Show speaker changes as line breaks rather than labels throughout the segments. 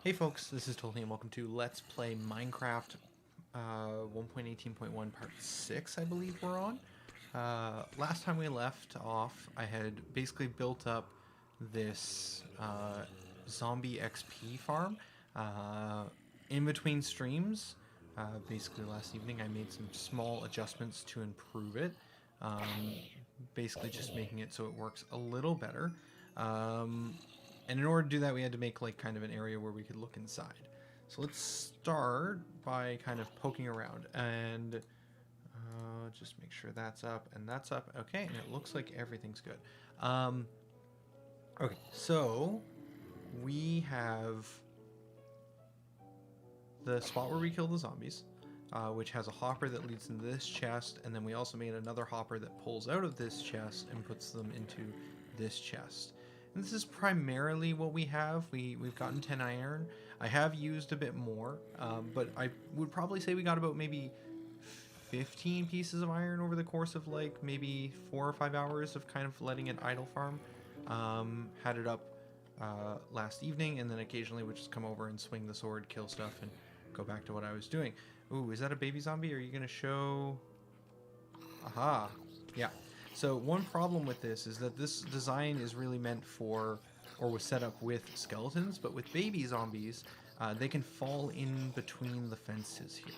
Hey folks, this is Totally and welcome to Let's Play Minecraft 1.18.1 Part 6, I believe we're on. Last time we left off, I had basically built up this zombie XP farm in between streams. Basically last evening I made some small adjustments to improve it. Basically just making it so it works a little better. And in order to do that, we had to make like kind of an area where we could look inside. So let's start by kind of poking around and just make sure that's up and that's up. Okay, and it looks like everything's good. Okay, so we have the spot where we kill the zombies, which has a hopper that leads into this chest, and then we also made another hopper that pulls out of this chest and puts them into this chest. And this is primarily what we have. We've gotten 10 iron. I have used a bit more, but I would probably say we got about maybe 15 pieces of iron over the course of like maybe 4 or 5 hours of kind of letting it idle farm. Had it up last evening, and then occasionally would just come over and swing the sword, kill stuff, and go back to what I was doing. Ooh, is that a baby zombie? Are you going to show... Aha. Yeah. So one problem with this is that this design is really meant for, or was set up with skeletons, but with baby zombies, they can fall in between the fences here.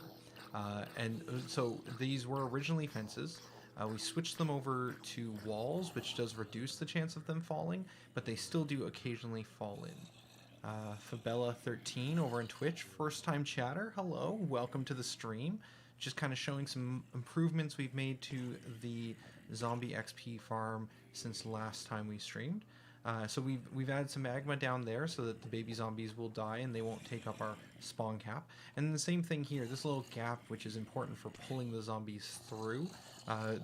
And so these were originally fences. We switched them over to walls, which does reduce the chance of them falling, but they still do occasionally fall in. Fabella13 over on Twitch, first time chatter, hello, welcome to the stream. Just kind of showing some improvements we've made to the zombie XP farm since last time we streamed. So we've added some magma down there so that the baby zombies will die and they won't take up our spawn cap. And the same thing here, this little gap, which is important for pulling the zombies through.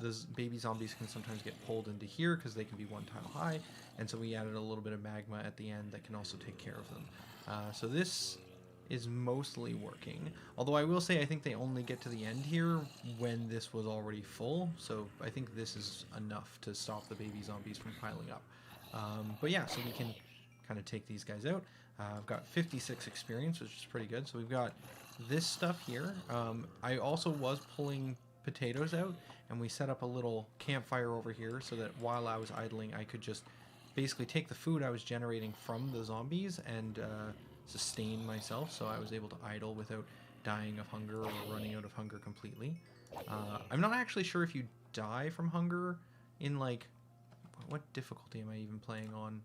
Those baby zombies can sometimes get pulled into here because they can be one tile high, and so we added a little bit of magma at the end that can also take care of them. So this is mostly working, although I will say I think they only get to the end here when this was already full, so I think this is enough to stop the baby zombies from piling up. But yeah, so we can kind of take these guys out. I've got 56 experience, which is pretty good. So we've got this stuff here. I also was pulling potatoes out, and we set up a little campfire over here so that while I was idling, I could just basically take the food I was generating from the zombies and sustain myself, so I was able to idle without dying of hunger or running out of hunger completely. I'm not actually sure if you die from hunger in like... What difficulty am I even playing on?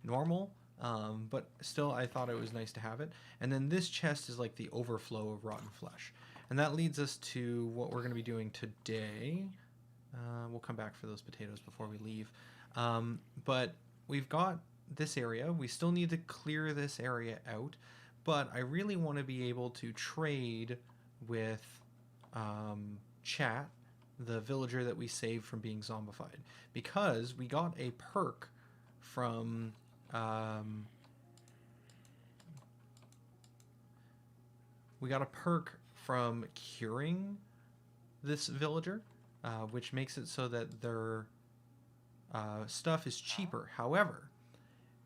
Normal? But still, I thought it was nice to have it. And then this chest is like the overflow of rotten flesh. And that leads us to what we're going to be doing today. We'll come back for those potatoes before we leave. But we've got this area. We still need to clear this area out. But I really want to be able to trade with Chat, the villager that we saved from being zombified, because we got a perk from curing this villager, which makes it so that their stuff is cheaper. However,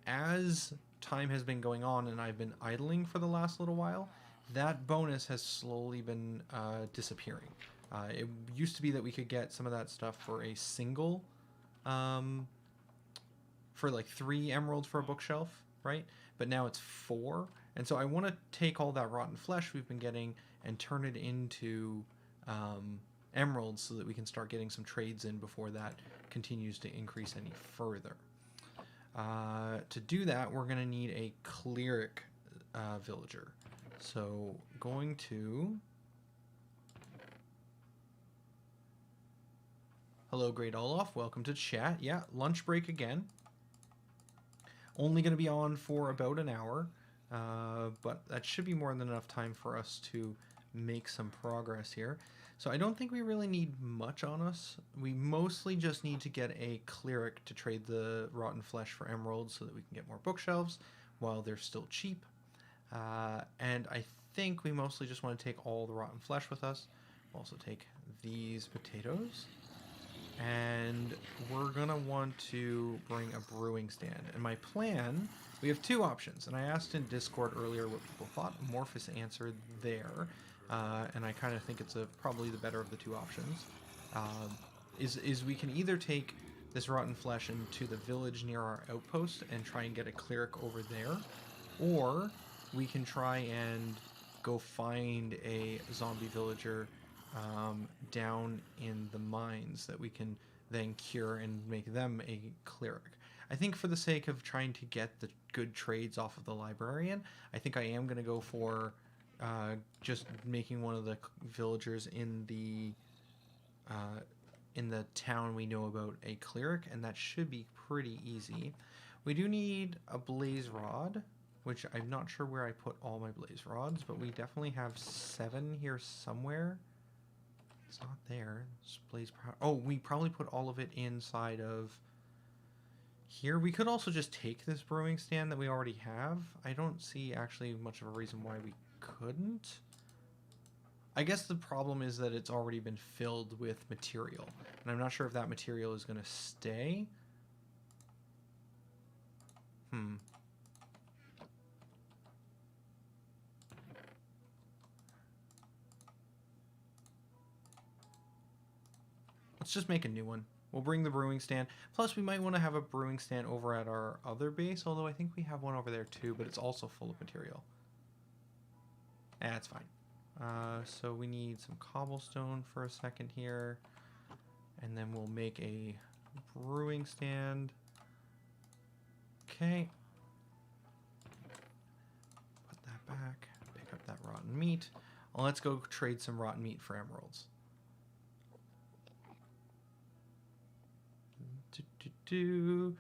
as time has been going on and I've been idling for the last little while, that bonus has slowly been disappearing. It used to be that we could get some of that stuff for a single, for like 3 emeralds for a bookshelf, right? But now it's 4. And so I want to take all that rotten flesh we've been getting and turn it into emeralds so that we can start getting some trades in before that continues to increase any further. To do that, we're going to need a cleric villager. So going to... Hello, Great Olaf. Welcome to chat. Yeah, lunch break again. Only going to be on for about an hour, but that should be more than enough time for us to make some progress here. So I don't think we really need much on us. We mostly just need to get a cleric to trade the rotten flesh for emeralds so that we can get more bookshelves while they're still cheap. And I think we mostly just want to take all the rotten flesh with us. We'll also take these potatoes. And we're going to want to bring a brewing stand. And my plan We have two options, and I asked in Discord earlier what people thought. Amorphous answered there, and I kind of think it's probably the better of the two options. Is we can either take this rotten flesh into the village near our outpost and try and get a cleric over there, or we can try and go find a zombie villager down in the mines that we can then cure and make them a cleric. I think for the sake of trying to get the good trades off of the librarian, I think I am going to go for just making one of the villagers in the town we know about a cleric, and that should be pretty easy. We do need a blaze rod, which I'm not sure where I put all my blaze rods, but we definitely have 7 here somewhere. It's not there. It's blaze power. Oh, we probably put all of it inside of here. We could also just take this brewing stand that we already have. I don't see actually much of a reason why we couldn't. I guess the problem is that it's already been filled with material, and I'm not sure if that material is going to stay. Let's just make a new one. We'll bring the brewing stand. Plus, we might want to have a brewing stand over at our other base, although I think we have one over there too, but it's also full of material. That's fine. So we need some cobblestone for a second here, and then we'll make a brewing stand. Okay. Put that back. Pick up that rotten meat. Well, let's go trade some rotten meat for emeralds. We'll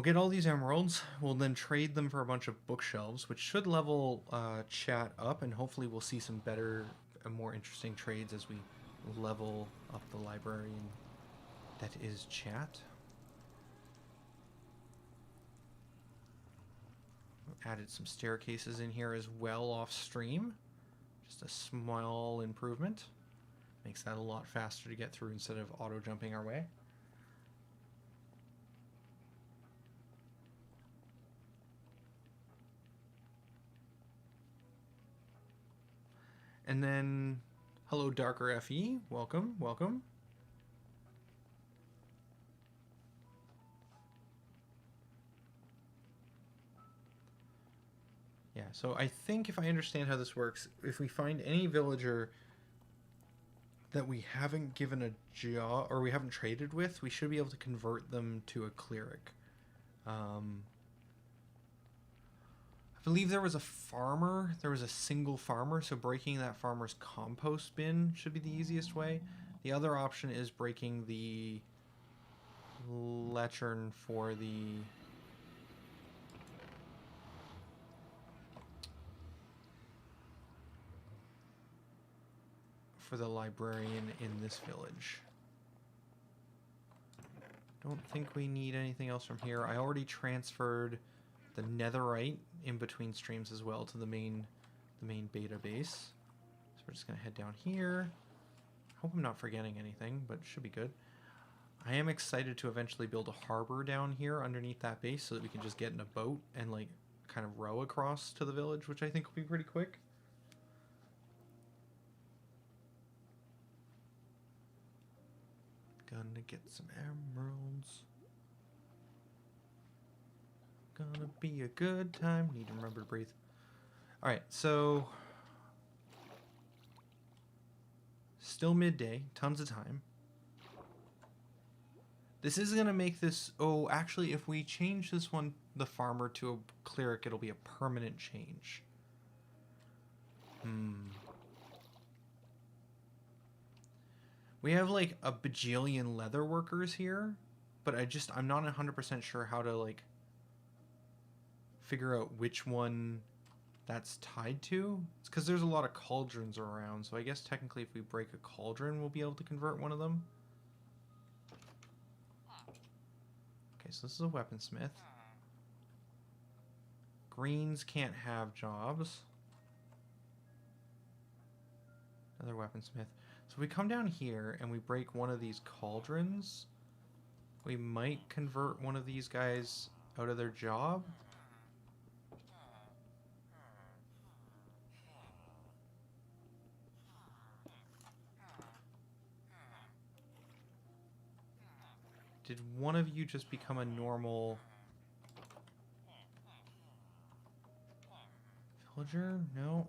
get all these emeralds. We'll then trade them for a bunch of bookshelves, which should level chat up, and hopefully we'll see some better and more interesting trades as we level up the librarian that is chat. Added some staircases in here as well off stream. Just a small improvement. Makes that a lot faster to get through instead of auto jumping our way. And then, hello Darker FE, welcome, welcome. Yeah, so I think if I understand how this works, if we find any villager that we haven't given a job, or we haven't traded with, we should be able to convert them to a cleric. I believe there was a farmer. There was a single farmer, so breaking that farmer's compost bin should be the easiest way. The other option is breaking the lectern for the librarian in this village. Don't think we need anything else from here. I already transferred the netherite in between streams as well to the main beta base. So we're just gonna head down here. Hope I'm not forgetting anything, but it should be good. I am excited to eventually build a harbor down here underneath that base so that we can just get in a boat and like kind of row across to the village, which I think will be pretty quick. Gonna get some emeralds. Gonna be a good time. Need to remember to breathe. Alright, so still midday, tons of time. This is gonna make this, oh, actually if we change this one, the farmer, to a cleric, it'll be a permanent change. We have like a bajillion leather workers here, but I'm not 100% sure how to like figure out which one that's tied to. It's because there's a lot of cauldrons around, so I guess technically if we break a cauldron, we'll be able to convert one of them. Okay, so this is a weaponsmith. Greens can't have jobs. Another weaponsmith. So we come down here and we break one of these cauldrons. We might convert one of these guys out of their job. Did one of you just become a normal villager? No.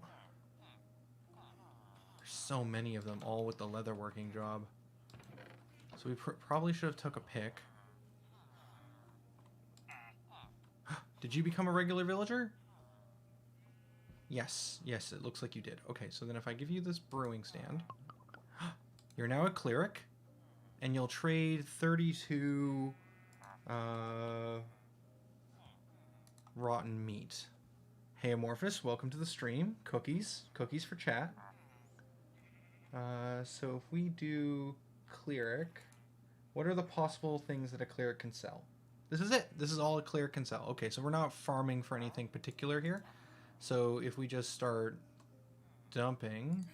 There's so many of them, all with the leatherworking job. So we probably should have took a pick. Did you become a regular villager? Yes, yes, it looks like you did. Okay, so then if I give you this brewing stand, you're now a cleric, and you'll trade 32 rotten meat. Hey Amorphous, welcome to the stream. Cookies for chat. So if we do cleric, what are the possible things that a cleric can sell? This is it. This is all a cleric can sell. Okay, so we're not farming for anything particular here. So if we just start dumping,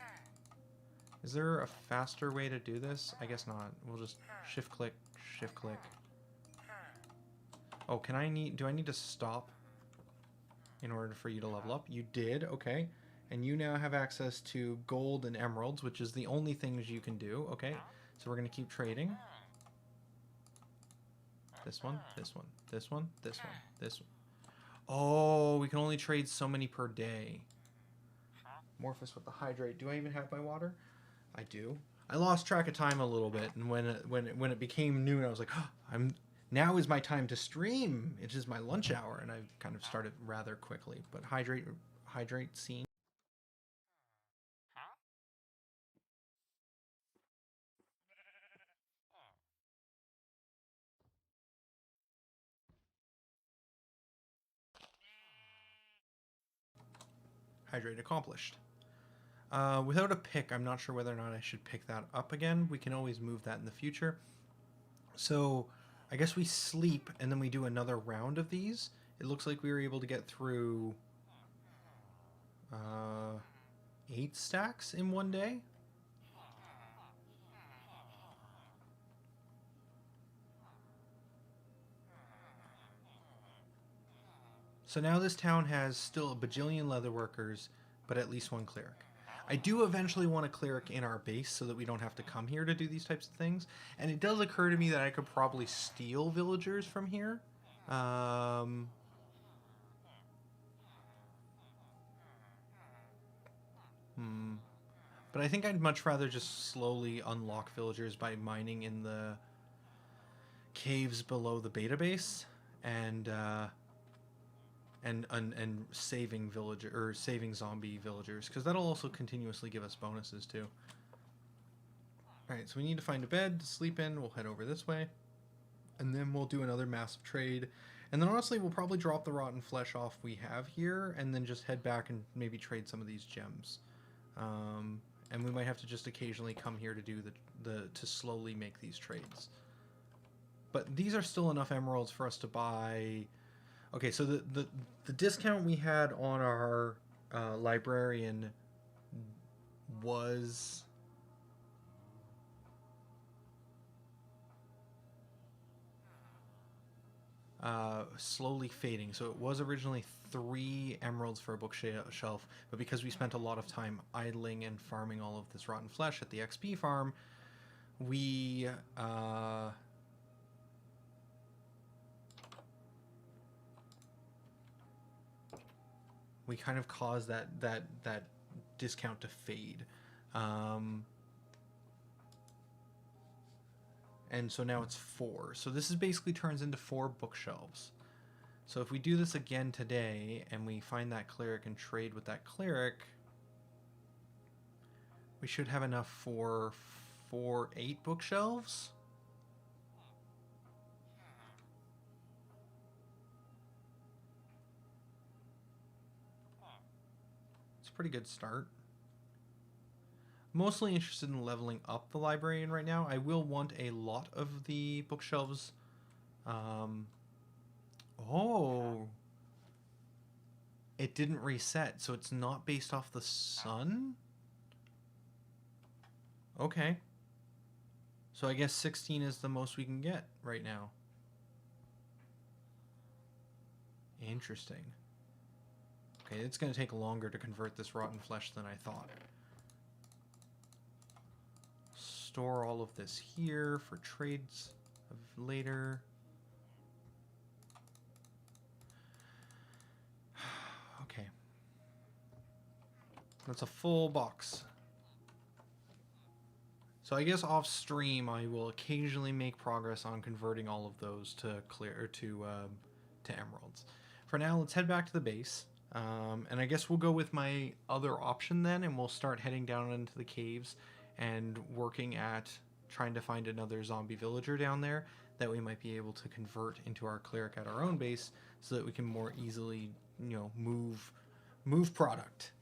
is there a faster way to do this? I guess not. We'll just shift click, shift click. Oh, do I need to stop in order for you to level up? You did, okay. And you now have access to gold and emeralds, which is the only things you can do, okay. So we're gonna keep trading. This one, this one, this one, this one, this one. Oh, we can only trade so many per day. Morphous with the hydrate. Do I even have my water? I do. I lost track of time a little bit, and when it became noon, I was like, oh, now is my time to stream. It is my lunch hour, and I kind of started rather quickly. But hydrate scene. Hydrate accomplished. Without a pick, I'm not sure whether or not I should pick that up again. We can always move that in the future. So I guess we sleep and then we do another round of these. It looks like we were able to get through 8 stacks in one day. So now this town has still a bajillion leatherworkers, but at least one cleric. I do eventually want a cleric in our base so that we don't have to come here to do these types of things. And it does occur to me that I could probably steal villagers from here. But I think I'd much rather just slowly unlock villagers by mining in the caves below the beta base and saving saving zombie villagers, because that'll also continuously give us bonuses too. Alright, so we need to find a bed to sleep in. We'll head over this way. And then we'll do another massive trade. And then honestly, we'll probably drop the rotten flesh off we have here, and then just head back and maybe trade some of these gems. And we might have to just occasionally come here to do to slowly make these trades. But these are still enough emeralds for us to buy. Okay, so the discount we had on our librarian was slowly fading. So it was originally 3 emeralds for a bookshelf, but because we spent a lot of time idling and farming all of this rotten flesh at the XP farm, we kind of caused that discount to fade. And so now it's 4. So this is basically turns into 4 bookshelves. So if we do this again today and we find that cleric and trade with that cleric, we should have enough for 8 bookshelves. It's a pretty good start. Mostly interested in leveling up the librarian right now. I will want a lot of the bookshelves. Oh, it didn't reset, so it's not based off the sun? Okay. So I guess 16 is the most we can get right now. Interesting. Okay, it's going to take longer to convert this rotten flesh than I thought. Store all of this here for trades. later. Okay. That's a full box. So I guess off stream, I will occasionally make progress on converting all of those to to emeralds. For now, let's head back to the base, and I guess we'll go with my other option then, and we'll start heading down into the caves and working at trying to find another zombie villager down there that we might be able to convert into our cleric at our own base, so that we can more easily, move product.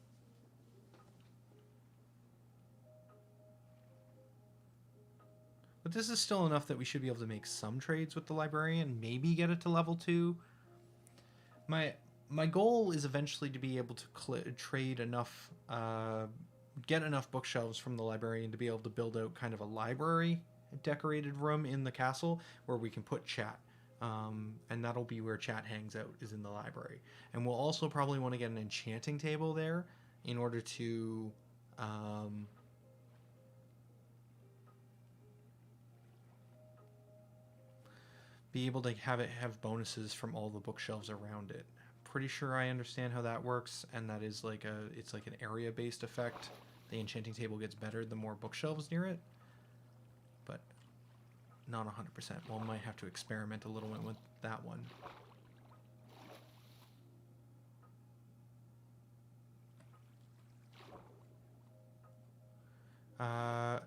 But this is still enough that we should be able to make some trades with the librarian, maybe get it to level 2. My goal is eventually to be able to trade enough, get enough bookshelves from the librarian to be able to build out kind of a library decorated room in the castle where we can put chat. And that'll be where chat hangs out, is in the library. And we'll also probably want to get an enchanting table there in order to... be able to have bonuses from all the bookshelves around it. Pretty sure I understand how that works, and that is it's like an area based effect. The enchanting table gets better the more bookshelves near it, but not 100%. Well, might have to experiment a little bit with that one.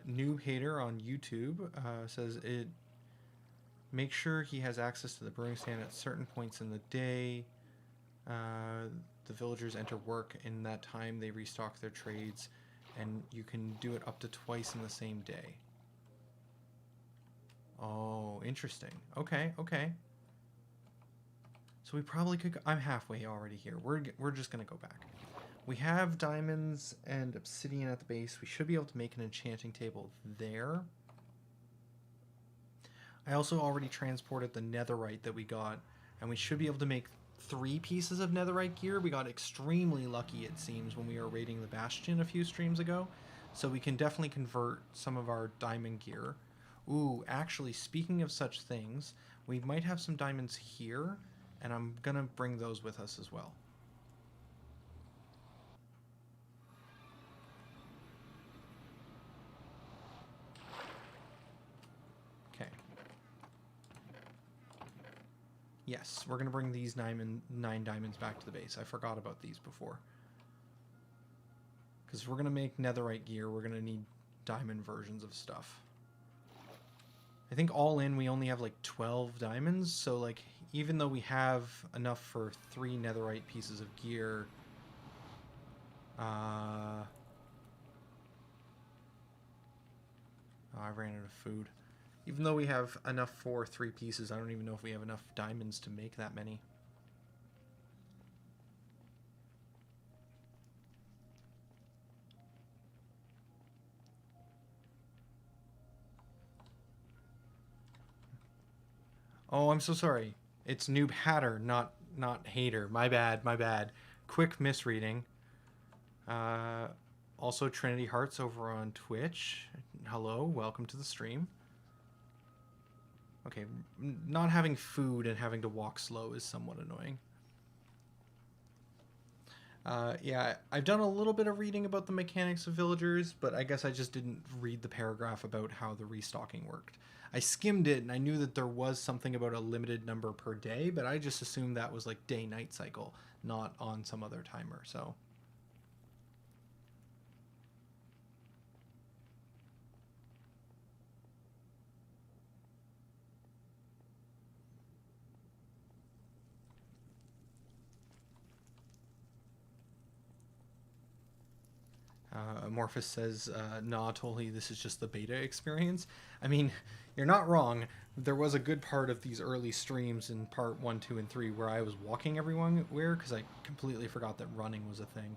Noob Hater on YouTube says it. Make sure he has access to the brewing stand at certain points in the day. The villagers enter work in that time. They restock their trades, and you can do it up to twice in the same day. Oh, interesting. Okay. So we probably could... I'm halfway already here. We're just going to go back. We have diamonds and obsidian at the base. We should be able to make an enchanting table there. I also already transported the netherite that we got, and we should be able to make 3 pieces of netherite gear. We got extremely lucky, it seems, when we were raiding the Bastion a few streams ago. So we can definitely convert some of our diamond gear. Ooh, actually, speaking of such things, we might have some diamonds here, and I'm going to bring those with us as well. Yes, we're going to bring these 9 diamonds back to the base. I forgot about these before. Because if we're going to make netherite gear, we're going to need diamond versions of stuff. I think all in, we only have like 12 diamonds. So like, even though we have enough for 3 netherite pieces of gear... Oh, I ran out of food. Even though we have enough for 3 pieces, I don't even know if we have enough diamonds to make that many. Oh, I'm so sorry. It's Noob Hatter, not Hater. My bad. Quick misreading. Also, Trinity Hearts over on Twitch. Hello, welcome to the stream. Okay, not having food and having to walk slow is somewhat annoying. Yeah, I've done a little bit of reading about the mechanics of villagers, but I guess I just didn't read the paragraph about how the restocking worked. I skimmed it, and I knew that there was something about a limited number per day, but I just assumed that was like day-night cycle, not on some other timer, so... Amorphous says, nah, totally, this is just the beta experience. I mean, you're not wrong. There was a good part of these early streams in part 1, 2, and 3 where I was walking everywhere because I completely forgot that running was a thing.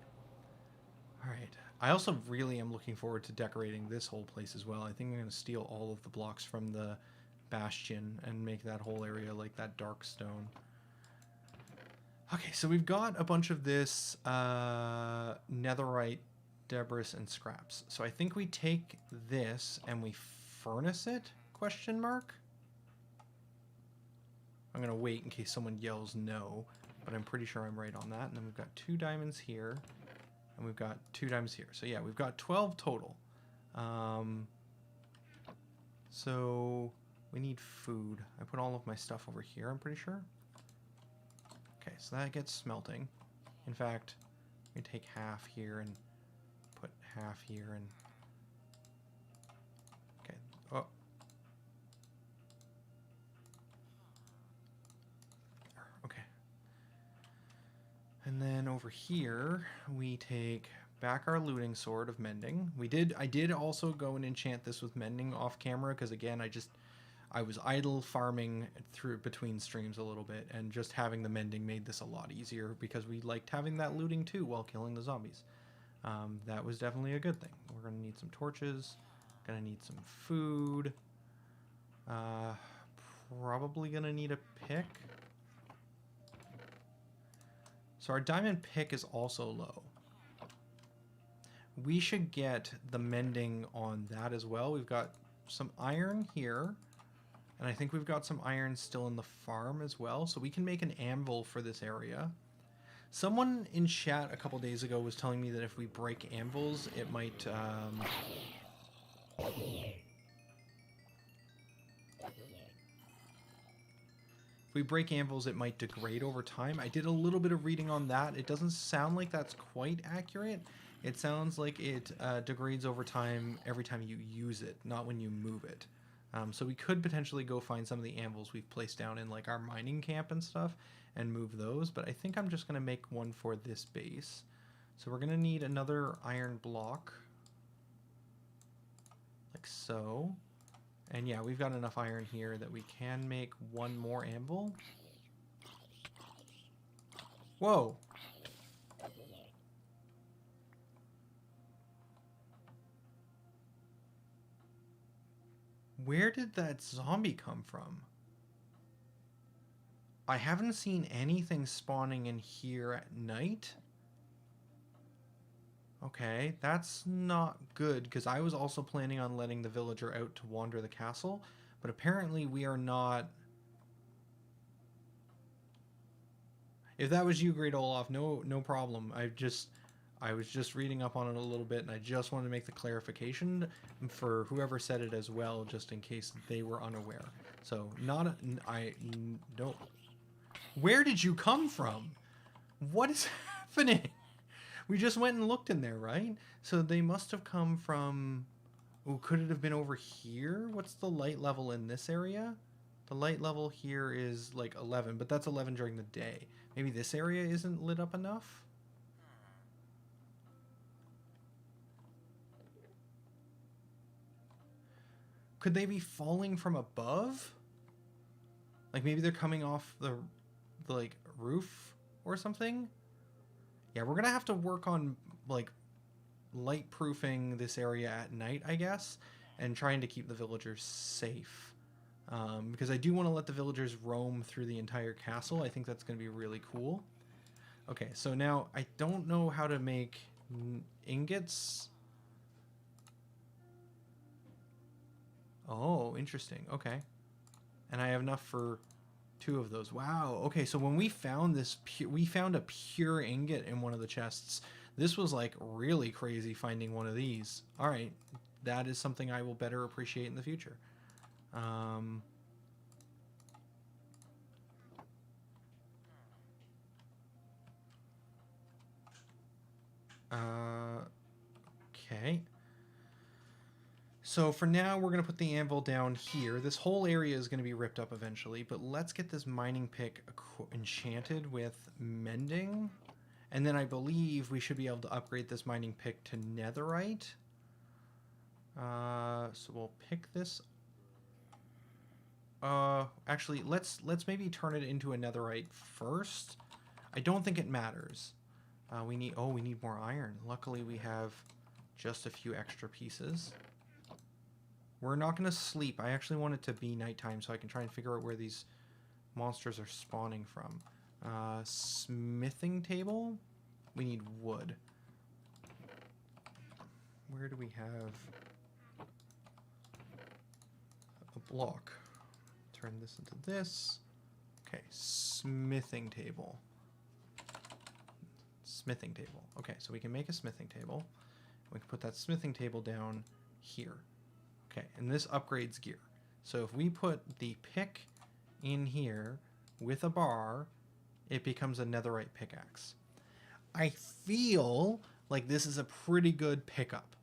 Alright. I also really am looking forward to decorating this whole place as well. I think I'm going to steal all of the blocks from the Bastion and make that whole area like that dark stone. Okay, so we've got a bunch of this netherite, debris, and scraps. So I think we take this and we furnace it? Question mark? I'm going to wait in case someone yells no, but I'm pretty sure I'm right on that. And then we've got 2 diamonds here, and we've got 2 diamonds here. So yeah, we've got 12 total. So we need food. I put all of my stuff over here, I'm pretty sure. Okay, so that gets smelting. In fact, we take half here and put half here and... Okay. Oh. Okay. And then over here, we take back our looting sword of mending. I did also go and enchant this with mending off camera, because again, I was idle farming through between streams a little bit, and just having the mending made this a lot easier because we liked having that looting too while killing the zombies. That was definitely a good thing. We're gonna need some torches, gonna need some food, probably gonna need a pick. So our diamond pick is also low. We should get the mending on that as well. We've got some iron here, and I think we've got some iron still in the farm as well, so we can make an anvil for this area. Someone in chat a couple days ago was telling me that if we break anvils, it might... if we break anvils, it might degrade over time. I did a little bit of reading on that. It doesn't sound like that's quite accurate. It sounds like it degrades over time every time you use it, not when you move it. So we could potentially go find some of the anvils we've placed down in like our mining camp and stuff and move those, but I think I'm just going to make one for this base. So we're going to need another iron block, like so. And yeah, we've got enough iron here that we can make one more anvil. Whoa! Where did that zombie come from? I haven't seen anything spawning in here at night. Okay, that's not good, because I was also planning on letting the villager out to wander the castle, but apparently we are not... If that was you, Great Olaf, no problem. I was just reading up on it a little bit, and I just wanted to make the clarification for whoever said it as well, just in case they were unaware. So, no. Where did you come from? What is happening? We just went and looked in there, right? So they must have come from... Oh, could it have been over here? What's the light level in this area? The light level here is like 11, but that's 11 during the day. Maybe this area isn't lit up enough? Could they be falling from above? Like maybe they're coming off the like roof or something? Yeah, we're gonna have to work on like light proofing this area at night, I guess, and trying to keep the villagers safe. Because I do want to let the villagers roam through the entire castle. I think that's going to be really cool. Okay, so now I don't know how to make ingots. Oh, interesting. Okay. And I have enough for 2 of those. Wow. Okay, so when we found this, we found a pure ingot in one of the chests. This was like really crazy finding one of these. All right, that is something I will better appreciate in the future. Okay. So for now, we're going to put the anvil down here. This whole area is going to be ripped up eventually, but let's get this mining pick enchanted with mending. And then I believe we should be able to upgrade this mining pick to netherite. So we'll pick this. Actually, let's maybe turn it into a netherite first. I don't think it matters. We need more iron. Luckily, we have just a few extra pieces. We're not going to sleep. I actually want it to be nighttime so I can try and figure out where these monsters are spawning from. Smithing table? We need wood. Where do we have a block? Turn this into this. Okay, smithing table. Smithing table. Okay, so we can make a smithing table. We can put that smithing table down here. Okay, and this upgrades gear. So if we put the pick in here with a bar, it becomes a netherite pickaxe. I feel like this is a pretty good pickup.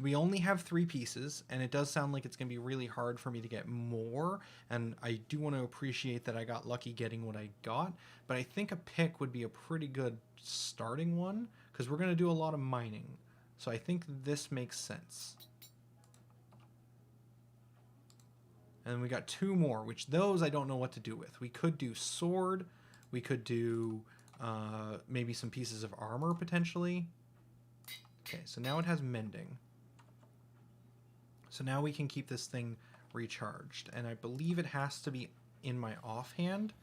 We only have 3 pieces, and it does sound like it's going to be really hard for me to get more, and I do want to appreciate that I got lucky getting what I got, but I think a pick would be a pretty good starting one, because we're going to do a lot of mining. So I think this makes sense. And we got 2 more, which those I don't know what to do with. We could do sword, we could do maybe some pieces of armor potentially. Okay, so now it has mending. So now we can keep this thing recharged. And I believe it has to be in my offhand.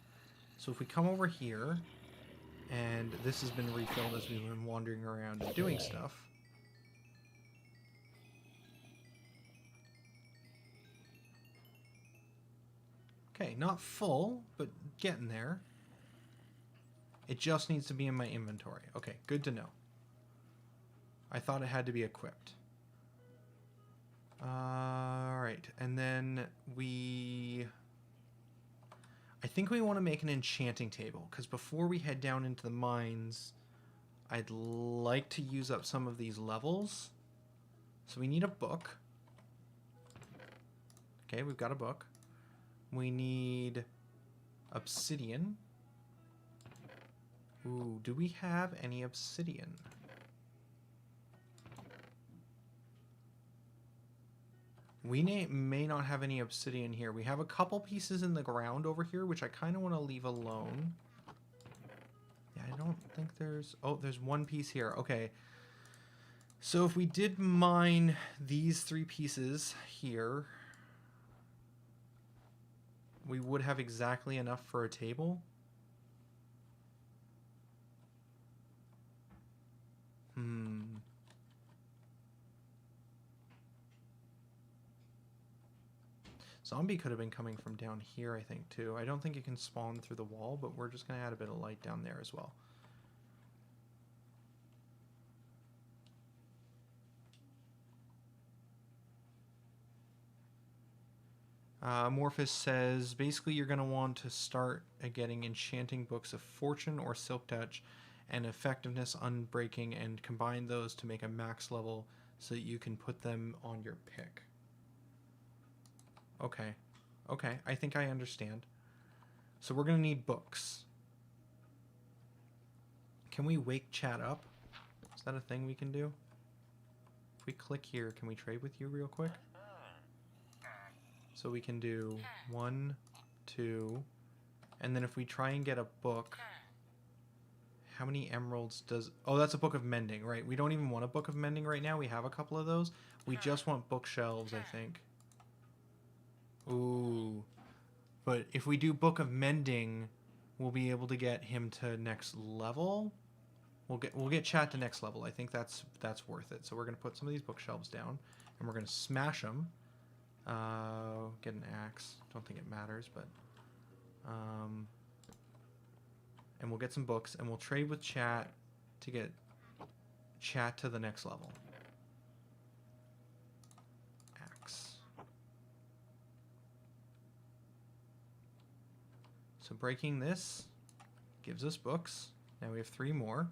So if we come over here, and this has been refilled as we've been wandering around and doing stuff. Okay, not full, but getting there. It just needs to be in my inventory. Okay, good to know. I thought it had to be equipped. Alright, and then I think we want to make an enchanting table, because before we head down into the mines, I'd like to use up some of these levels. So we need a book. Okay, we've got a book. We need obsidian. Ooh, do we have any obsidian? We may not have any obsidian here. We have a couple pieces in the ground over here, which I kind of want to leave alone. Yeah, I don't think there's... Oh, there's 1 piece here. Okay. So if we did mine these 3 pieces here, we would have exactly enough for a table. Zombie could have been coming from down here, I think, too. I don't think it can spawn through the wall, but we're just going to add a bit of light down there as well. Morphus says, basically you're going to want to start getting enchanting books of fortune or silk touch and effectiveness unbreaking and combine those to make a max level so that you can put them on your pick. Okay. Okay, I think I understand. So we're going to need books. Can we wake chat up? Is that a thing we can do? If we click here, can we trade with you real quick? So we can do 1, 2, and then if we try and get a book, how many emeralds does... Oh, that's a book of mending, right? We don't even want a book of mending right now. We have a couple of those. We just want bookshelves, I think. Ooh. But if we do book of mending, we'll be able to get him to next level. We'll get chat to next level. I think that's worth it. So we're going to put some of these bookshelves down, and we're going to smash them. Get an axe. Don't think it matters, but... and we'll get some books, and we'll trade with chat to get chat to the next level. Axe. So breaking this gives us books. Now we have 3 more.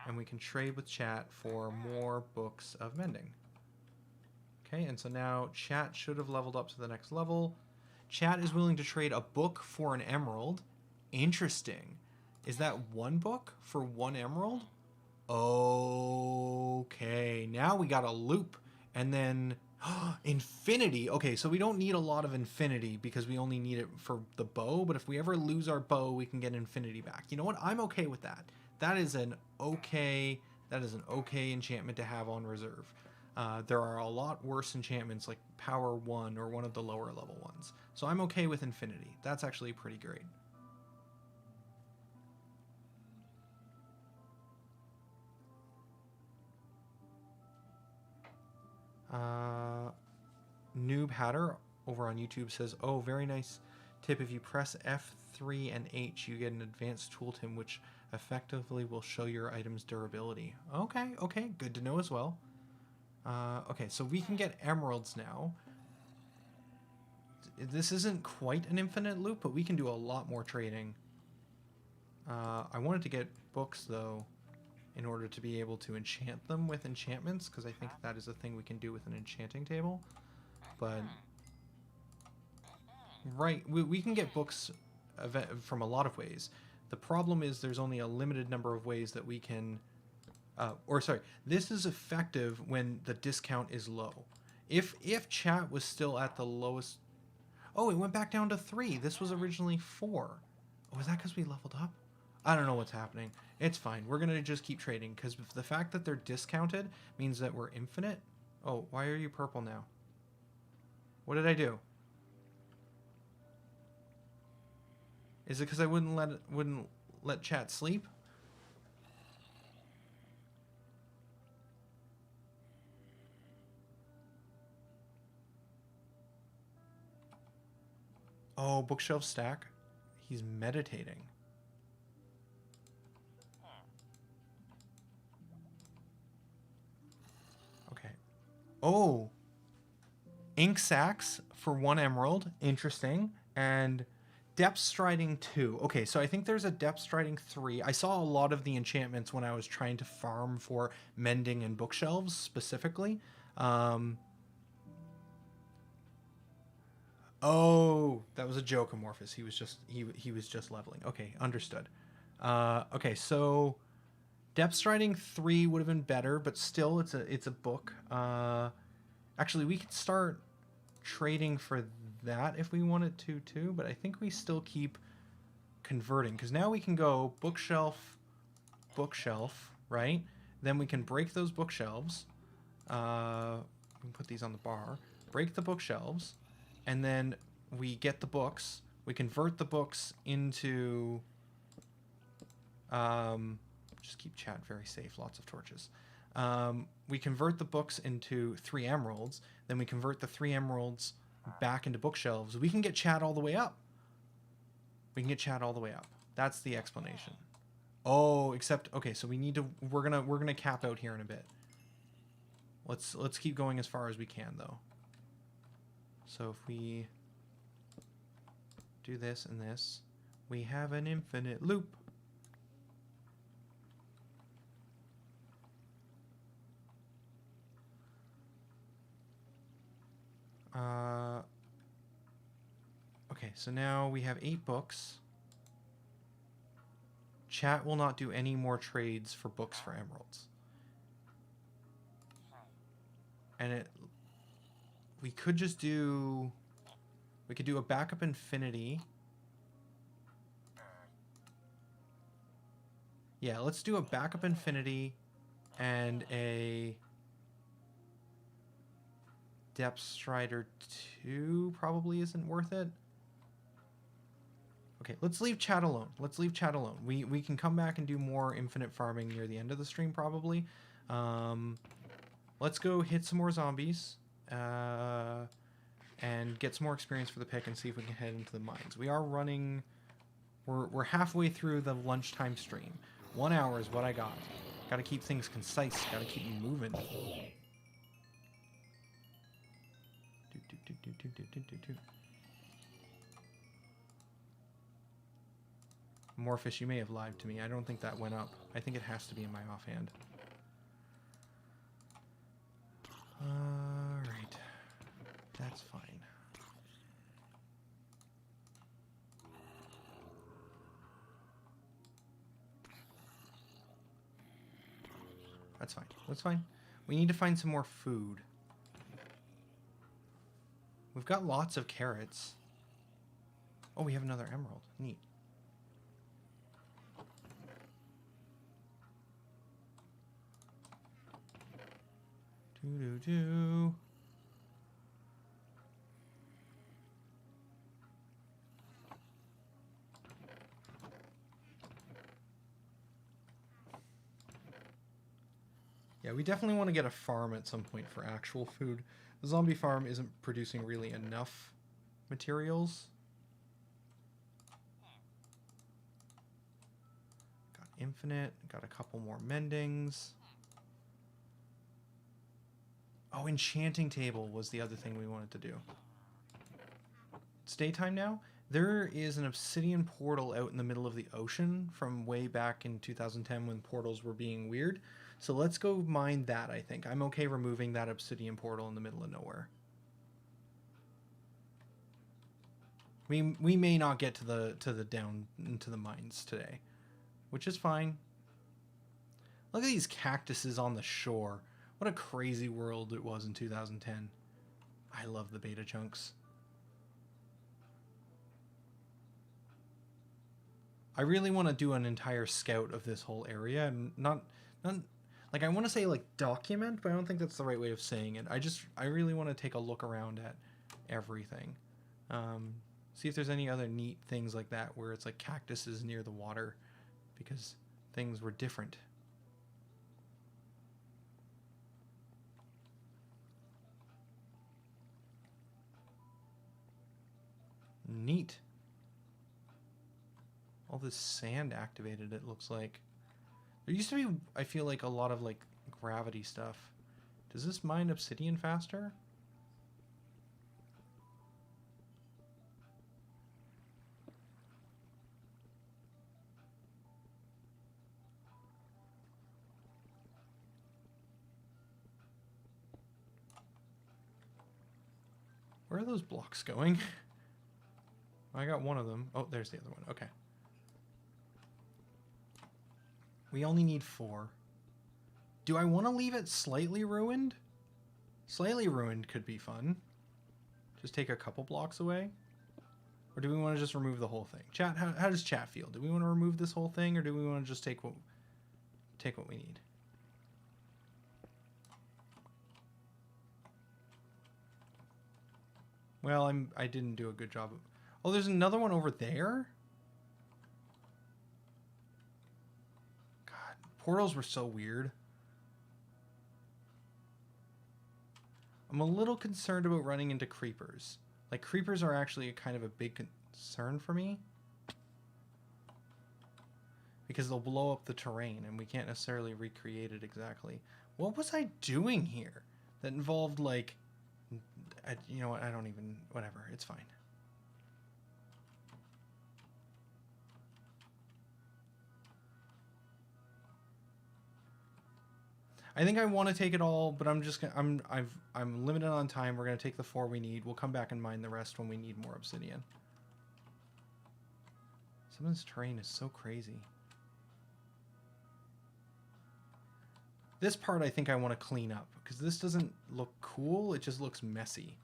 And we can trade with chat for more books of mending. Okay, and so now chat should have leveled up to the next level. Chat is willing to trade a book for an emerald. Interesting. Is that 1 book for 1 emerald? Okay, now we got a loop. And then infinity. Okay, so we don't need a lot of infinity because we only need it for the bow. But if we ever lose our bow, we can get infinity back. You know what? I'm okay with that. That is an okay enchantment to have on reserve. There are a lot worse enchantments like Power 1 or one of the lower level ones. So I'm okay with infinity. That's actually pretty great. Noob Hatter over on YouTube says, oh, very nice Tip, if you press F3 and H, you get an advanced tooltip which effectively will show your item's durability. Okay, okay, good to know as well. Okay, so we can get emeralds now. This isn't quite an infinite loop, but we can do a lot more trading. I wanted to get books, though, in order to be able to enchant them with enchantments, because I think that is a thing we can do with an enchanting table. But, right, we can get books from a lot of ways. The problem is there's only a limited number of ways that we can... this is effective when the discount is low. If chat was still at the lowest... Oh, it went back down to 3. This was originally 4. Oh, is that because we leveled up? I don't know what's happening. It's fine. We're going to just keep trading, because the fact that they're discounted means that we're infinite. Oh, why are you purple now? What did I do? Is it because I wouldn't let chat sleep? Oh, bookshelf stack. He's meditating. Okay. Oh. Ink sacks for 1 emerald. Interesting. And depth striding 2. Okay, so I think there's a depth striding 3. I saw a lot of the enchantments when I was trying to farm for mending and bookshelves specifically. Oh, that was a joke, Amorphous. He was just leveling. Okay, understood. Okay, so depth striding 3 would have been better, but still, it's a book. Actually, we could start trading for that if we wanted to too, but I think we still keep converting, because now we can go bookshelf, bookshelf, right? Then we can break those bookshelves. We can put these on the bar. Break the bookshelves. And then we get the books. We convert the books into... just keep chat very safe. Lots of torches. We convert the books into 3 emeralds. Then we convert the 3 emeralds back into bookshelves. We can get chat all the way up. We can get chat all the way up. That's the explanation. Oh, except... Okay, so we need to... We're gonna cap out here in a bit. Let's keep going as far as we can, though. So if we do this and this, we have an infinite loop. Okay, so now we have 8 books. Chat will not do any more trades for books for emeralds. And we could just do... We could do a backup infinity. Yeah, let's do a backup infinity and a depth strider 2 probably isn't worth it. Okay, let's leave chat alone. Let's leave chat alone. We can come back and do more infinite farming near the end of the stream probably. Let's go hit some more zombies. And get some more experience for the pick and see if we can head into the mines. We are running... We're halfway through the lunchtime stream. 1 hour is what I got. Gotta keep things concise. Gotta keep moving. Morphish, you may have lied to me. I don't think that went up. I think it has to be in my offhand. Alright. That's fine. That's fine. That's fine. We need to find some more food. We've got lots of carrots. Oh, we have another emerald. Neat. Doo-doo-doo. Yeah, we definitely want to get a farm at some point for actual food. The zombie farm isn't producing really enough materials. infinite. Got a couple more mendings. Oh, enchanting table was the other thing we wanted to do. It's daytime now. There is an obsidian portal out in the middle of the ocean from way back in 2010 when portals were being weird. So let's go mine that, I think. I'm okay removing that obsidian portal in the middle of nowhere. We may not get to the down into the mines today, which is fine. Look at these cactuses on the shore. What a crazy world it was in 2010. I love the beta chunks. I really want to do an entire scout of this whole area. I'm not like, I want to say like document, but I don't think that's the right way of saying it. I really want to take a look around at everything. See if there's any other neat things like that where it's like cactuses near the water because things were different. Neat. All this sand activated, it looks like. There used to be, I feel like, a lot of like gravity stuff. Does this mine obsidian faster? Where are those blocks going? I got one of them. Oh, there's the other one. Okay. We only need 4. Do I want to leave it slightly ruined? Slightly ruined could be fun. Just take a couple blocks away. Or do we want to just remove the whole thing? Chat, how does chat feel? Do we want to remove this whole thing, or do we want to just take what we need? Well, I didn't do a good job of... Oh, there's another one over there? God, portals were so weird. I'm a little concerned about running into creepers. Like, creepers are actually kind of a big concern for me. Because they'll blow up the terrain, and we can't necessarily recreate it exactly. What was I doing here that involved, like... you know what, I don't even... Whatever, it's fine. I think I want to take it all, but I'm just gonna... I'm limited on time. We're gonna take the 4 we need. We'll come back and mine the rest when we need more obsidian. Some of this terrain is so crazy. This part I think I want to clean up, because this doesn't look cool, it just looks messy.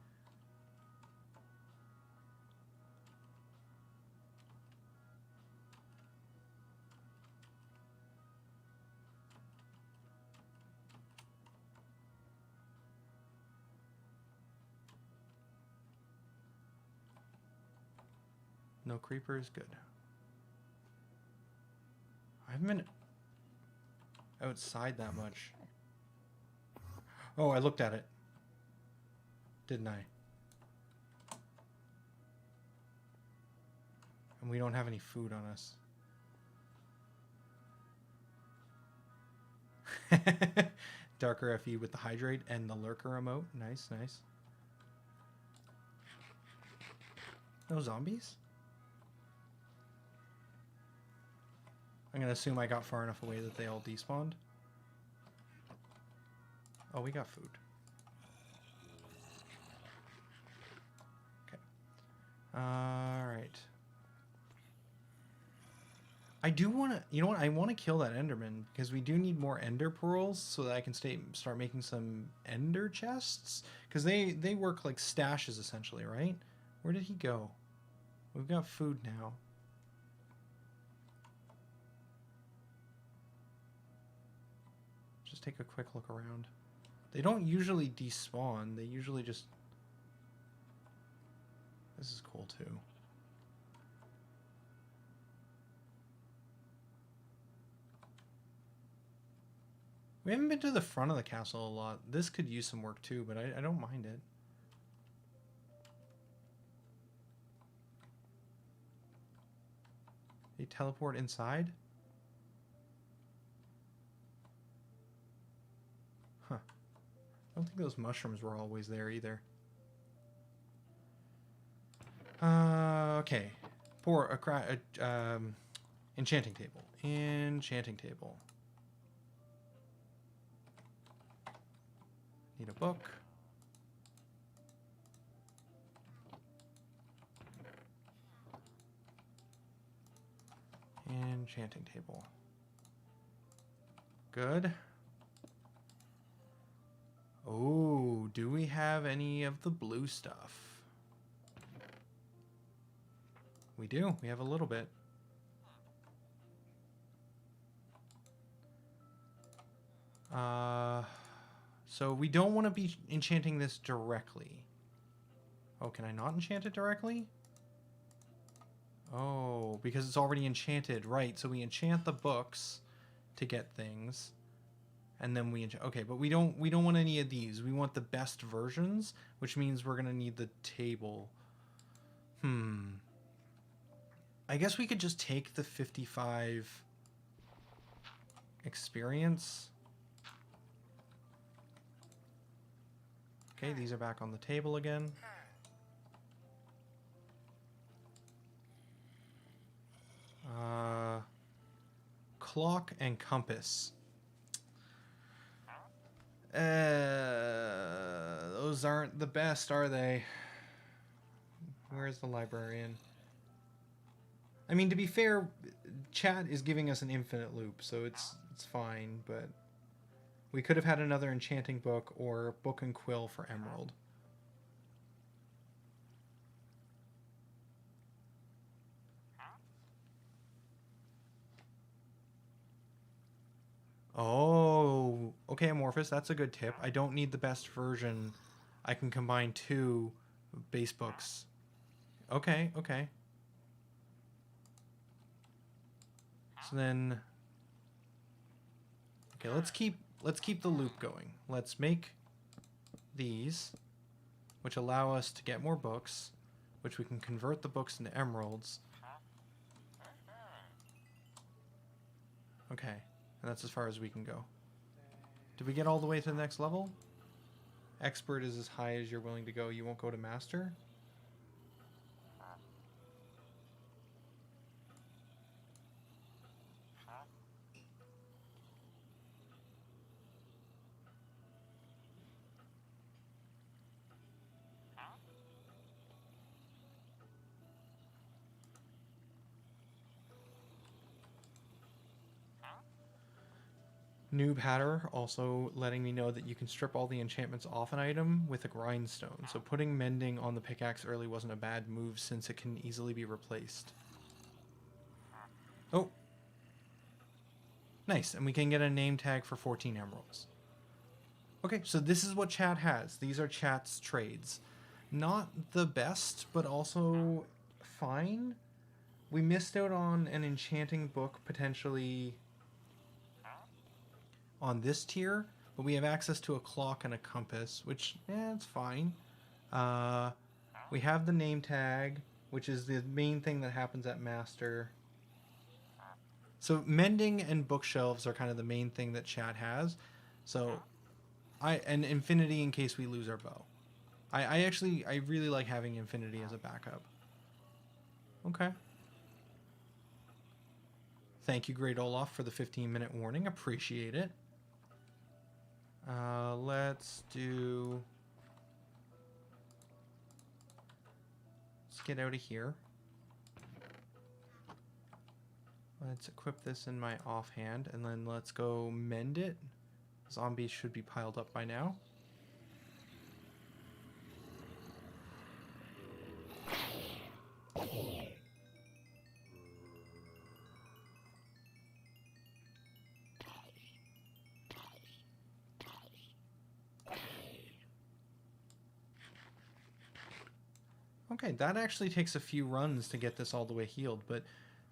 No creepers, good. I haven't been outside that much. Oh, I looked at it. Didn't I? And we don't have any food on us. Darker FE with the hydrate and the lurker emote. Nice, nice. No zombies? I'm gonna assume I got far enough away that they all despawned. Oh, we got food. Okay. Alright. I do want to... You know what? I want to kill that enderman, because we do need more ender pearls so that I can start making some ender chests. Because they work like stashes, essentially, right? Where did he go? We've got food now. Just take a quick look around. They don't usually despawn. They usually just... This is cool, too. We haven't been to the front of the castle a lot. This could use some work, too, but I don't mind it. They teleport inside? think those mushrooms were always there either. Okay. Enchanting table. Enchanting table. Need a book. Enchanting table. Good. Oh, do we have any of the blue stuff? We do. We have a little bit. So we don't want to be enchanting this directly. Oh, can I not enchant it directly? Oh, because it's already enchanted. Right, so we enchant the books to get things. And then we okay, but we don't want any of these. We want the best versions, which means we're going to need the table. I guess we could just take the 55 experience. Okay, these are back on the table again. Clock and compass. Those aren't the best, are they? Where's the librarian? I mean, to be fair, chat is giving us an infinite loop, so it's fine, but we could have had another enchanting book or book and quill for emerald. Oh, okay, Amorphous, that's a good tip. I don't need the best version. I can combine 2 base books. Okay, okay. So then, okay, let's keep the loop going. Let's make these, which allow us to get more books, which we can convert the books into emeralds. Okay, and that's as far as we can go. Did we get all the way to the next level? Expert is as high as you're willing to go. You won't go to master? Noob Hatter also letting me know that you can strip all the enchantments off an item with a grindstone, so putting mending on the pickaxe early wasn't a bad move since it can easily be replaced. Oh. Nice, and we can get a name tag for 14 emeralds. Okay, so this is what chat has. These are chat's trades. Not the best, but also fine. We missed out on an enchanting book potentially on this tier, but we have access to a clock and a compass, which, it's fine. We have the name tag, which is the main thing that happens at master. So mending and bookshelves are kind of the main thing that chat has. So and infinity in case we lose our bow. I really like having infinity as a backup. Okay. Thank you, Great Olaf, for the 15-minute warning. Appreciate it. Let's get out of here. Let's equip this in my offhand, and then let's go mend it. Zombies should be piled up by now. Okay, that actually takes a few runs to get this all the way healed, but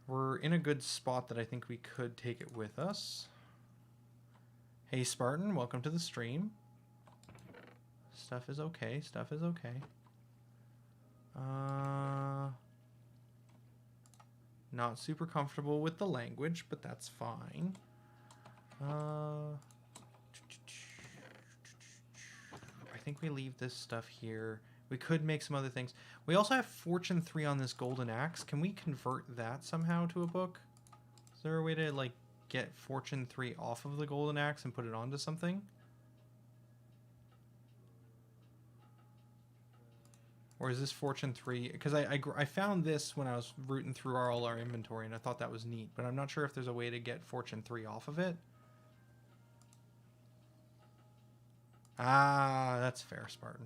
we're in a good spot that I think we could take it with us. Hey Spartan, welcome to the stream. Stuff is okay, stuff is okay. Not super comfortable with the language, but that's fine. think we leave this stuff here. We could make some other things. We also have Fortune 3 on this golden axe. Can we convert that somehow to a book? Is there a way to, like, get Fortune 3 off of the golden axe and put it onto something? Or is this Fortune 3? Because I found this when I was rooting through all our inventory, and I thought that was neat. But I'm not sure if there's a way to get Fortune 3 off of it. Ah, that's fair, Spartan.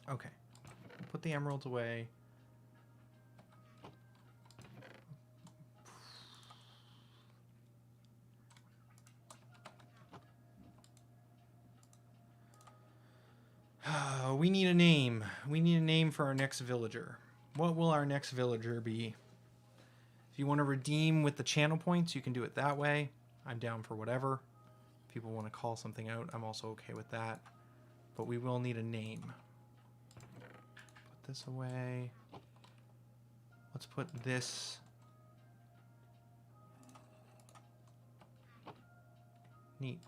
Okay. Put the emeralds away. We need a name. We need a name for our next villager. What will our next villager be? If you want to redeem with the channel points, you can do it that way. I'm down for whatever. If people want to call something out, I'm also okay with that. But we will need a name. Put this away. Let's put this... Neat.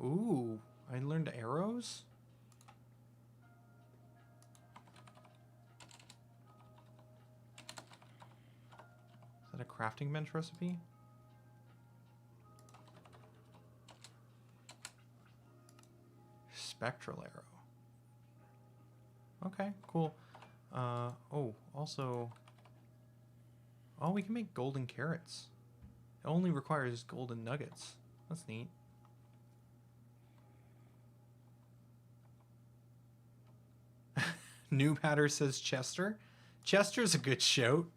Ooh, I learned arrows? Is that a crafting bench recipe? Spectral arrow. Okay, cool. Oh, also... Oh, we can make golden carrots. It only requires golden nuggets. That's neat. New Hatter says Chester. Chester's a good shout.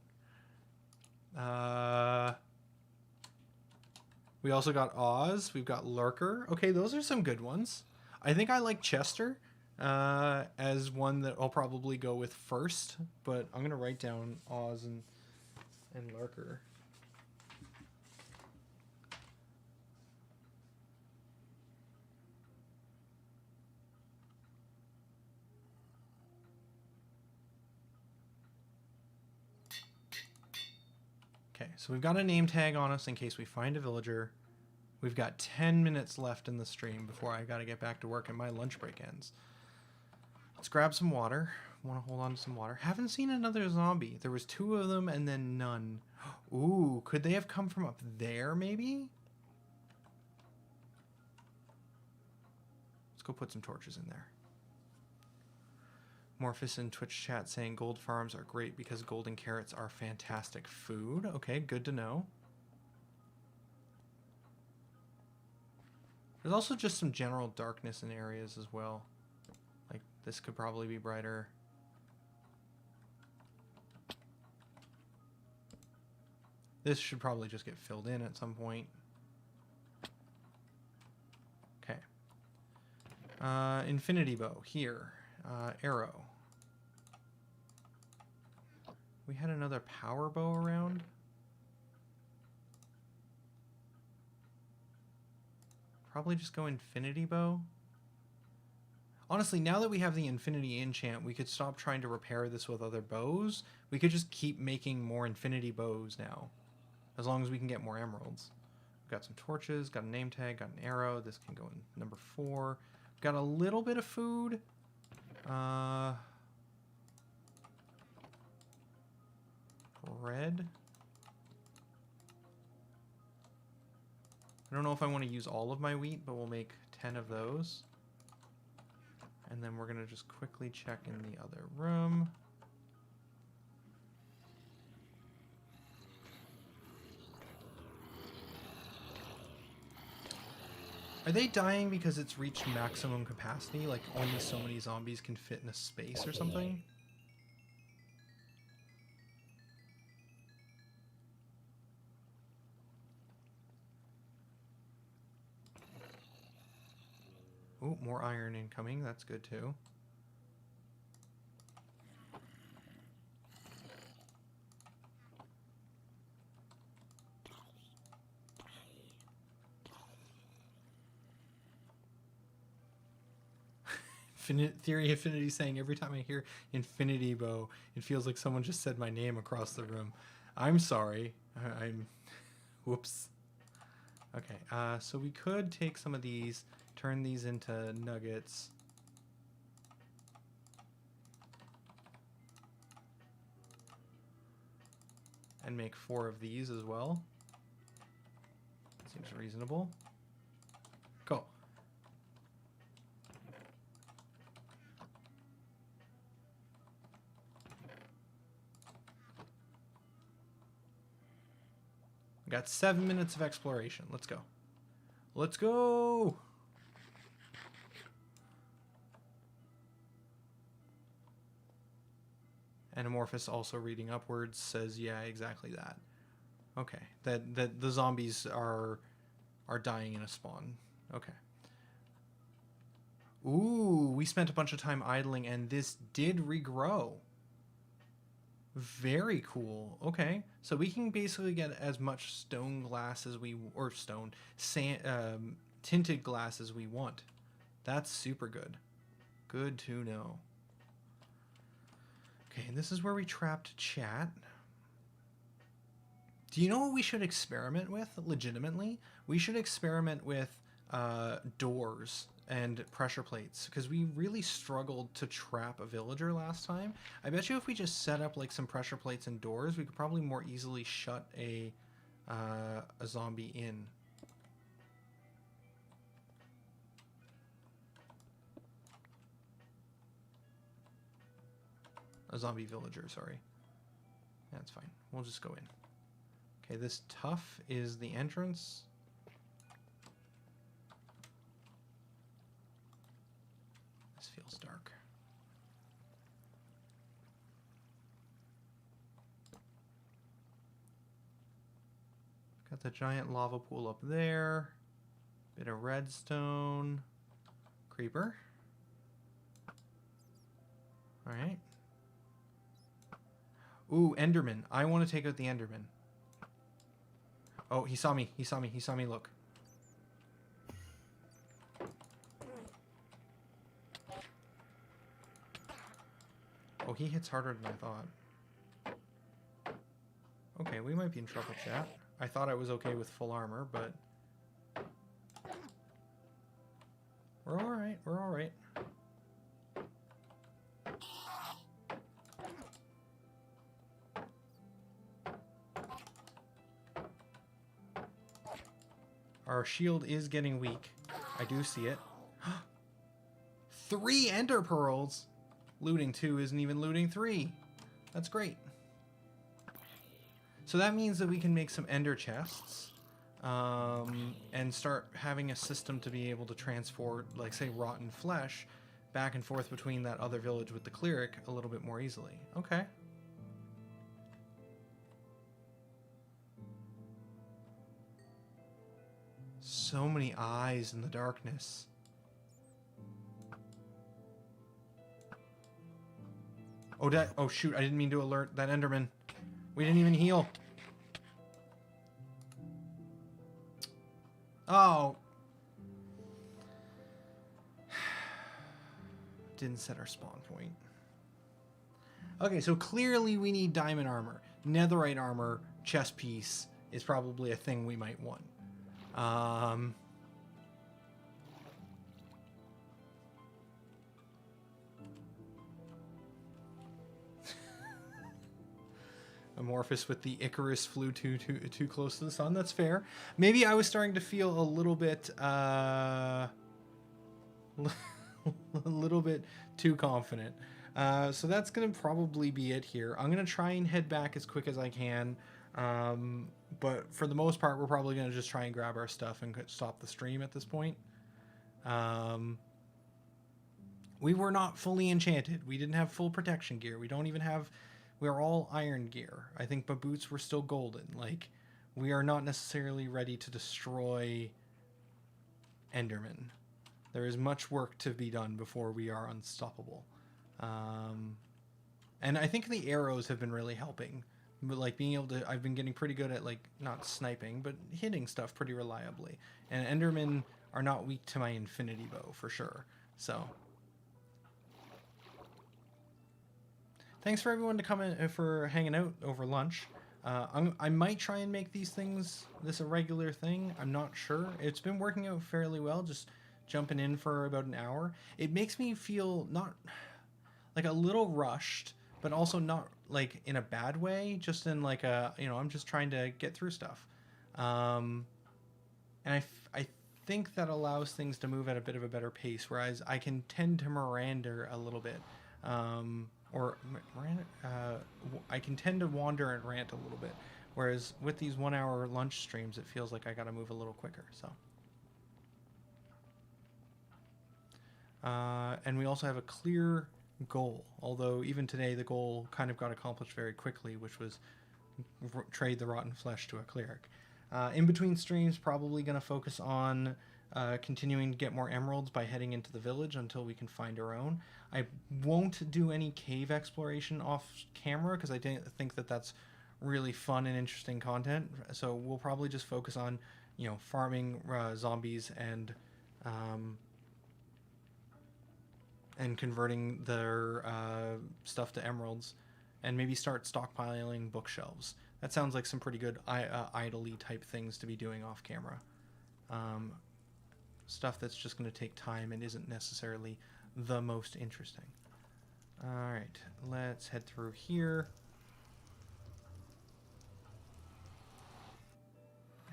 We also got Oz. We've got Lurker. Okay, those are some good ones. I think I like Chester as one that I'll probably go with first, but I'm gonna write down Oz and Lurker. Okay, so we've got a name tag on us in case we find a villager. We've got 10 minutes left in the stream before I gotta get back to work and my lunch break ends. Let's grab some water. Want to hold on to some water. Haven't seen another zombie. There was 2 of them and then none. Ooh, could they have come from up there maybe? Let's go put some torches in there. Morphus in Twitch chat saying gold farms are great because golden carrots are fantastic food. Okay, good to know. There's also just some general darkness in areas as well. Like, this could probably be brighter. This should probably just get filled in at some point. Okay. Infinity bow, here. Arrow. We had another power bow around. Probably just go infinity bow. Honestly, now that we have the infinity enchant, we could stop trying to repair this with other bows. We could just keep making more infinity bows now. As long as we can get more emeralds. We've got some torches, got a name tag, got an arrow. This can go in number 4. We've got a little bit of food. Bread. I don't know if I want to use all of my wheat, but we'll make 10 of those. And then we're going to just quickly check in the other room. Are they dying because it's reached maximum capacity? Like only so many zombies can fit in a space or something? Oh, more iron incoming. That's good too. Theory Affinity saying every time I hear Infinity Bow, it feels like someone just said my name across the room. I'm sorry. I'm... Whoops. Okay, so we could take some of these, turn these into nuggets. And make 4 of these as well. Seems reasonable. Cool. We got 7 minutes of exploration. Let's go. Let's go! Anamorphous also reading upwards says, yeah, exactly that. Okay, that the zombies are dying in a spawn. Okay. Ooh, we spent a bunch of time idling, and this did regrow. Very cool. Okay, so we can basically get as much stone glass as we, or stone, sand, tinted glass as we want. That's super good. Good to know. Okay, and this is where we trapped chat. Do you know what we should experiment with, legitimately? We should experiment with doors and pressure plates, because we really struggled to trap a villager last time. I bet you if we just set up like some pressure plates and doors, we could probably more easily shut a zombie in. A zombie villager, sorry. That's fine. We'll just go in. Okay, this tough is the entrance. This feels dark. Got the giant lava pool up there. Bit of redstone. Creeper. Alright. Ooh, Enderman. I want to take out the Enderman. Oh, he saw me. He saw me. He saw me look. Oh, he hits harder than I thought. Okay, we might be in trouble, chat. I thought I was okay with full armor, but... We're alright. We're alright. Our shield is getting weak. I do see it. 3 ender pearls! Looting 2 isn't even looting 3. That's great. So that means that we can make some ender chests. And start having a system to be able to transport, like, say, rotten flesh back and forth between that other village with the cleric a little bit more easily. Okay. So many eyes in the darkness. Oh shoot, I didn't mean to alert that Enderman. We didn't even heal. Oh. Didn't set our spawn point. Okay, so clearly we need diamond armor. Netherite armor, chest piece, is probably a thing we might want. Amorphous with the Icarus flew too close to the sun. That's fair. Maybe I was starting to feel a little bit a little bit too confident. So that's gonna probably be it here. I'm gonna try and head back as quick as I can. But for the most part, we're probably gonna just try and grab our stuff and stop the stream at this point. We were not fully enchanted. We didn't have full protection gear. We don't even have... We're all iron gear. I think my boots were still golden. Like, we are not necessarily ready to destroy Enderman. There is much work to be done before we are unstoppable. And I think the arrows have been really helping. But, like, being able to... I've been getting pretty good at, like, not sniping, but hitting stuff pretty reliably. And Endermen are not weak to my infinity bow, for sure. So... Thanks for everyone to come in for hanging out over lunch. I might try and make this a regular thing. I'm not sure. It's been working out fairly well, just jumping in for about an hour. It makes me feel not like a little rushed, but also not like in a bad way, just in like a, I'm just trying to get through stuff. Um, and I think that allows things to move at a bit of a better pace, whereas I can tend to Miranda a little bit. Or Miranda, I can tend to wander and rant a little bit. Whereas with these 1 hour lunch streams, it feels like I got to move a little quicker. So, and we also have a clear goal. Although even today, the goal kind of got accomplished very quickly, which was trade the rotten flesh to a cleric. In between streams, probably going to focus on continuing to get more emeralds by heading into the village until we can find our own. I won't do any cave exploration off camera because I think that that's really fun and interesting content. So we'll probably just focus on, farming zombies and converting their stuff to emeralds, and maybe start stockpiling bookshelves. That sounds like some pretty good idly type things to be doing off camera. Stuff that's just going to take time and isn't necessarily the most interesting. Alright, let's head through here.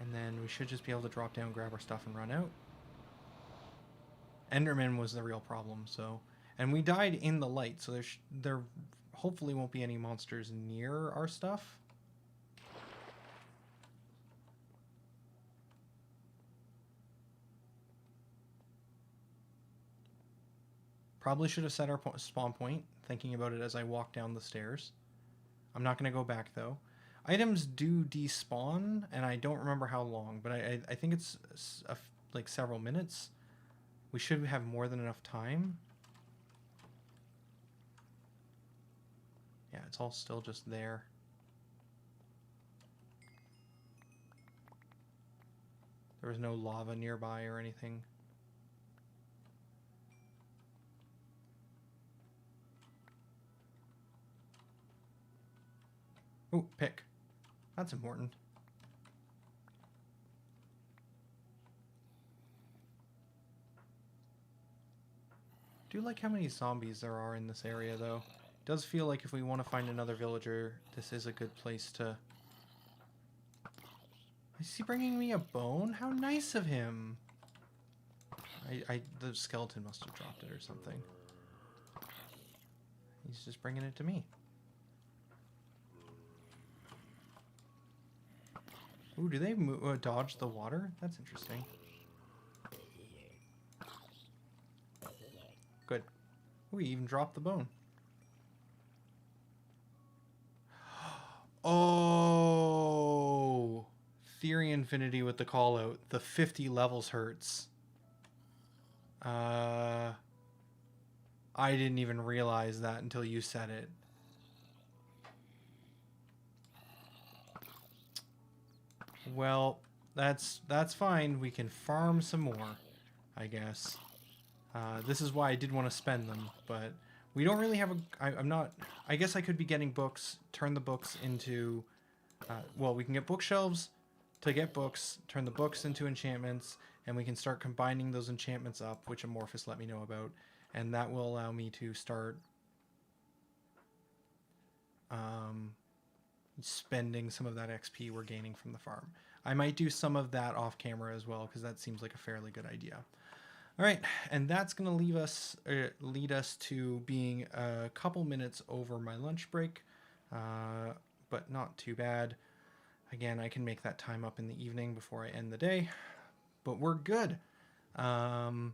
And then we should just be able to drop down, grab our stuff, and run out. Enderman was the real problem, so... And we died in the light, so there hopefully won't be any monsters near our stuff. Probably should have set our spawn point, thinking about it as I walk down the stairs. I'm not going to go back, though. Items do despawn, and I don't remember how long, but I think it's like several minutes. We should have more than enough time. Yeah, it's all still just there. There was no lava nearby or anything. Ooh, pick. That's important. I do like how many zombies there are in this area, though. It does feel like if we want to find another villager, this is a good place to... Is he bringing me a bone? How nice of him! The skeleton must have dropped it or something. He's just bringing it to me. Ooh, do they dodge the water? That's interesting. Good. Ooh, he even dropped the bone. Oh! Theory Infinity with the call out. The 50 levels hurts. I didn't even realize that until you said it. Well, that's fine. We can farm some more, I guess. This is why I did want to spend them, but we don't really have a... I'm not... I guess I could be getting books, turn the books into... well, we can get bookshelves to get books, turn the books into enchantments, and we can start combining those enchantments up, which Amorphous let me know about, and that will allow me to start spending some of that XP we're gaining from the farm. I might do some of that off camera as well, because that seems like a fairly good idea. All right, and that's going to lead us to being a couple minutes over my lunch break, but not too bad. Again, I can make that time up in the evening before I end the day, but we're good. We're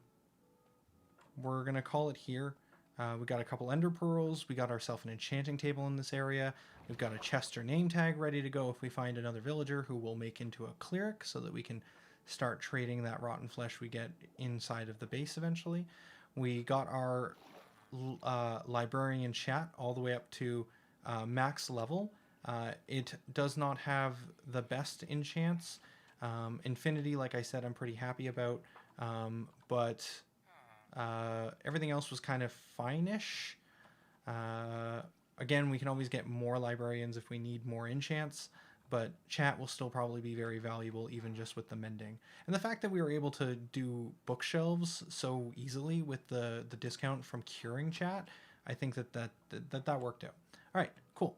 going to call it here. We got a couple ender pearls. We got ourselves an enchanting table in this area. We've got a Chester name tag ready to go if we find another villager who will make into a cleric so that we can start trading that rotten flesh we get inside of the base eventually. We got our librarian chat all the way up to max level. It does not have the best enchants. Infinity, like I said, I'm pretty happy about, but everything else was kind of fine-ish. Again, we can always get more librarians if we need more enchants, but chat will still probably be very valuable even just with the mending. And the fact that we were able to do bookshelves so easily with the discount from curing chat, I think that worked out. All right, cool.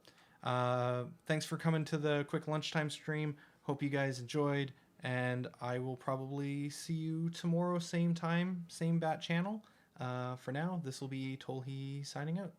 Thanks for coming to the quick lunchtime stream. Hope you guys enjoyed, and I will probably see you tomorrow, same time, same bat channel. For now, this will be Tolhi signing out.